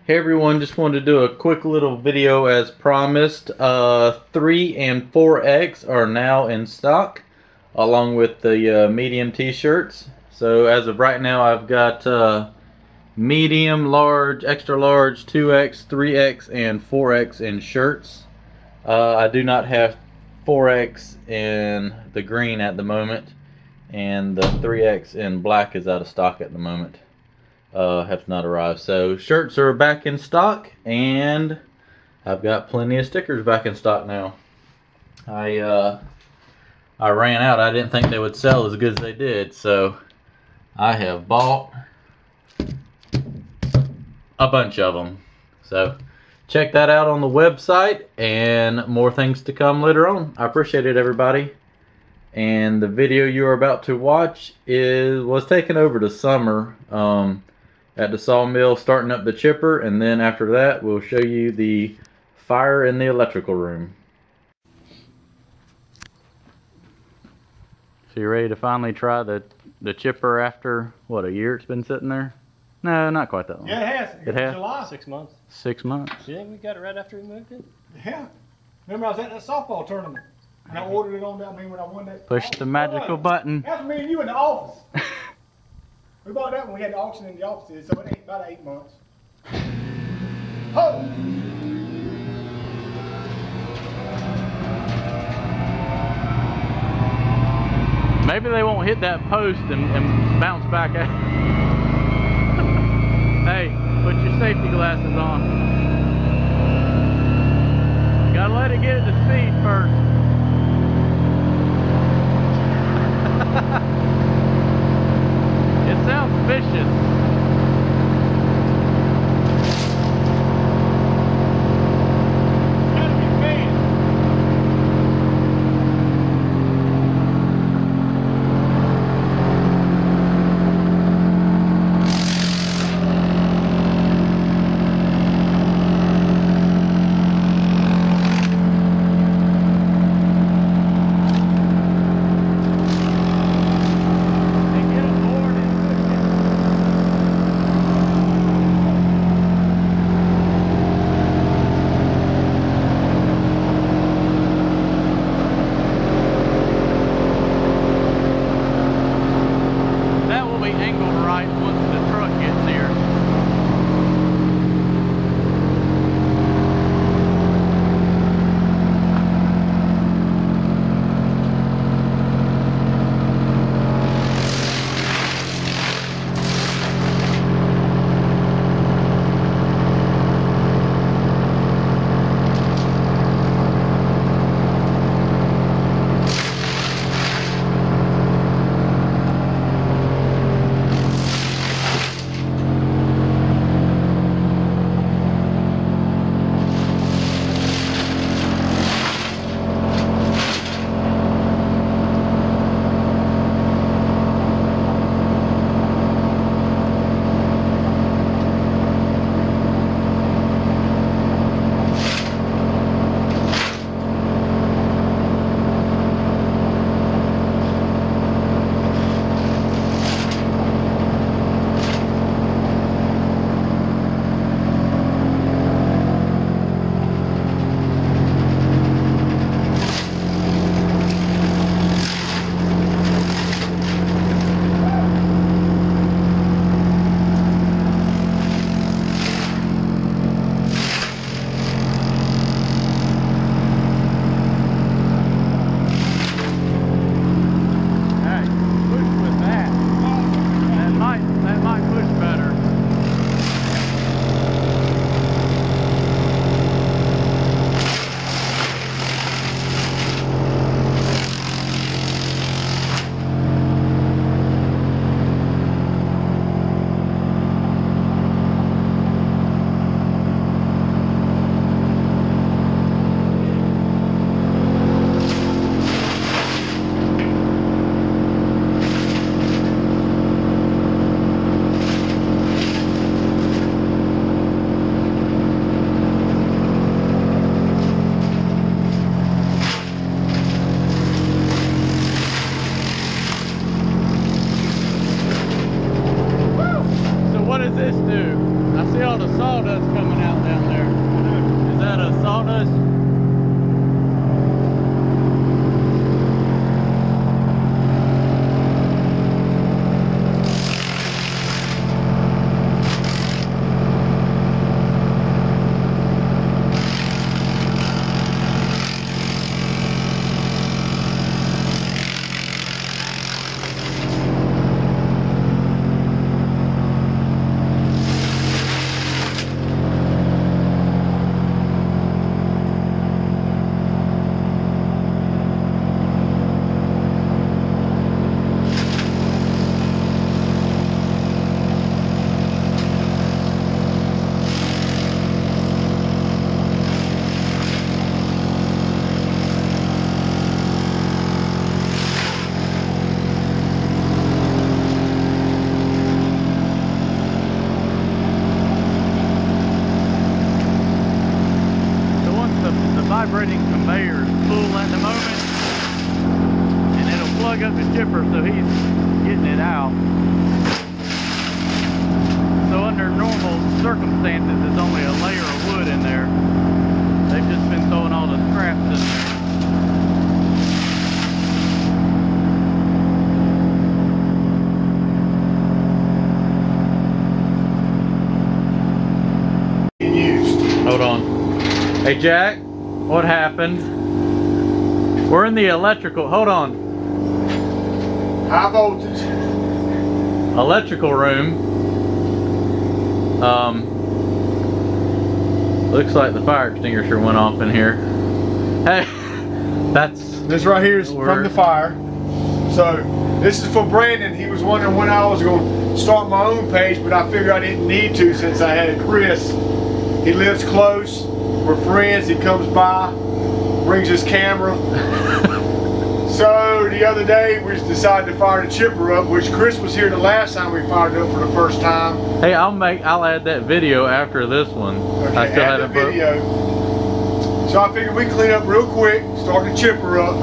Hey everyone, just wanted to do a quick little video as promised. 3 and 4X are now in stock along with the medium t-shirts. So as of right now I've got medium, large, extra large, 2X, 3X, and 4X in shirts. I do not have 4X in the green at the moment, and the 3X in black is out of stock at the moment. Have not arrived. So shirts are back in stock, and I've got plenty of stickers back in stock now. I ran out. I didn't think they would sell as good as they did, so I have bought a bunch of them. So check that out on the website, and more things to come later on. I appreciate it, everybody. And the video you are about to watch was taken over to summer at the sawmill, starting up the chipper, and then after that we'll show you the fire in the electrical room. So you ready to finally try the chipper after what, a year it's been sitting there? No, not quite that long. Yeah, it has. It has? July. 6 months. 6 months. Yeah, we got it right after we moved it. Yeah. Remember I was at that softball tournament and I ordered it on that. I mean, when I won that. Push the magical button. That's me and you in the office. We bought that when we had the auction in the offices, so it ain't about 8 months. Oh! Maybe they won't hit that post and bounce back at it. Hey, put your safety glasses on. Gotta let it get it to speed first. It sounds vicious. all the sawdust coming out down there. Is that a sawdust? Vibrating conveyor is full at the moment, and it'll plug up the chipper, so he's getting it out. So under normal circumstances, there's only a layer of wood in there. They've just been throwing all the scraps in there. Used. Hold on. Hey Jack, what happened? We're in the electrical, hold on. High voltage. Electrical room. Looks like the fire extinguisher went off in here. Hey, This right here is from the fire. So this is for Brandon. He was wondering when I was going to start my own page, but I figured I didn't need to since I had Chris. He lives close. We're friends. He comes by, brings his camera. So the other day we just decided to fire the chipper up, which Chris was here the last time we fired it up for the first time. Hey, I'll add that video after this one. Okay, I still add the haven't video. So I figured we'd clean up real quick, start the chipper up,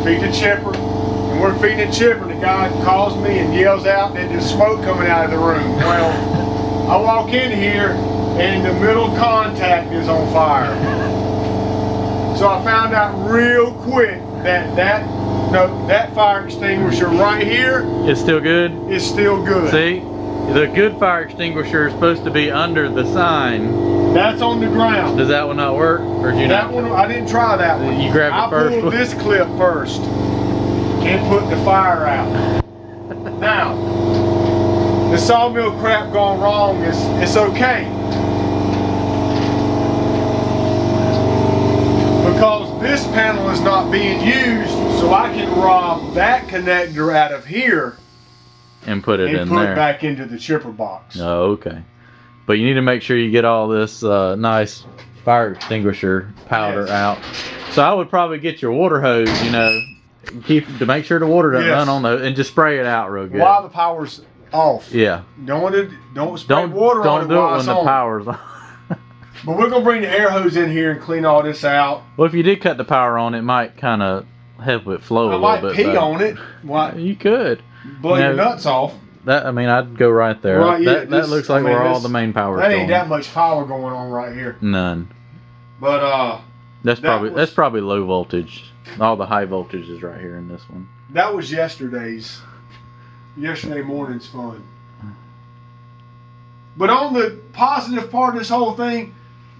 feed the chipper, and we're feeding the chipper. The guy calls me and yells out, and there's smoke coming out of the room. Well, I walk in here, and the middle contact is on fire. So I found out real quick that fire extinguisher right here It's still good? is still good. See? The good fire extinguisher is supposed to be under the sign. That's on the ground. Does that one not work? Or do you That not? one, I didn't try that one. You grabbed it first? I pulled this clip first and put the fire out. Now, the sawmill crap gone wrong it's okay. Because this panel is not being used, so I can rob that connector out of here And put it and in put there. it back into the chipper box. Oh, okay. But you need to make sure you get all this nice fire extinguisher powder Yes. out. So I would probably get your water hose, you know, to make sure the water doesn't Yes. run on the, and just spray it out real good. While the power's off. Yeah. Don't spray Don't water on it do it while when it's the on. power's on. But we're gonna bring the air hose in here and clean all this out. Well, if you did cut the power on, it might kind of help it flow I a might little bit pee better. on it. Why? You could. Blow You your know, nuts off. That, I mean, I'd go right there. Right, yeah, that this- looks like I mean, where all this- the main power's That ain't going. that much power going on right here. None. But That's was- probably low voltage. All the high voltage is right here in this one. that was yesterday morning's fun. But on the positive part of this whole thing,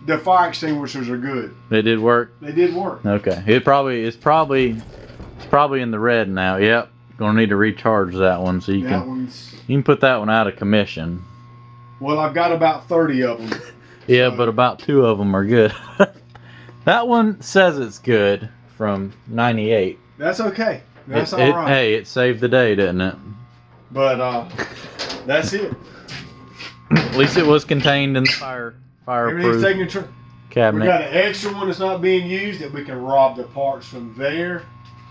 the fire extinguishers are good. It did work. They did work. Okay. It's probably in the red now. Yep. Gonna need to recharge that one so you That can one's, put that one out of commission. well, I've got about 30 of them. Yeah, So- but about 2 of them are good. That one says it's good from 98. That's okay. That's It- all it- right. Hey, it saved the day, didn't it? But that's it. At least it was contained in the Everything's fireproof taken We cabinet. got an extra one that's not being used that we can rob the parts from there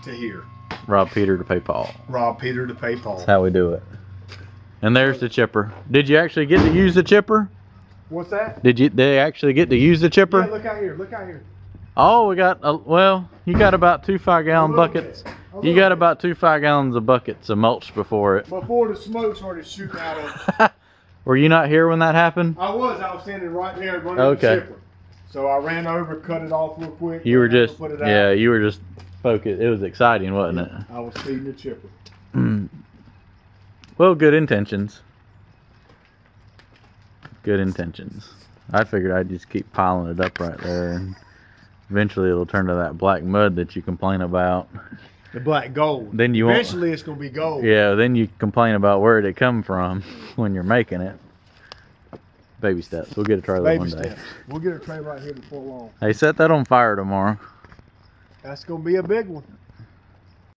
to here. Rob Peter to pay Paul. Rob Peter to pay Paul. That's how we do it. And there's the chipper. Did you actually get to use the chipper? What's that? Did they actually get to use the chipper? Yeah, look out here. Look out here. Oh, we got, well, you got about 2 5-gallon buckets. You got about 2 5-gallons of buckets of mulch before it. Before the smoke started shooting out of Were you not here when that happened? I was standing right there running Okay. the chipper. So I ran over, cut it off real quick. You were ran over, just, put it out. yeah, you were just focused. It was exciting, wasn't it? I was feeding the chipper. Well, good intentions. Good intentions. I figured I'd just keep piling it up right there, and eventually it'll turn to that black mud that you complain about. The black gold. Then you eventually it's gonna be gold. Yeah, then you complain about where it come from when you're making it. Baby steps. We'll get a trailer Baby one day. steps. We'll get a trailer right here before long. Hey, set that on fire tomorrow. That's gonna be a big one.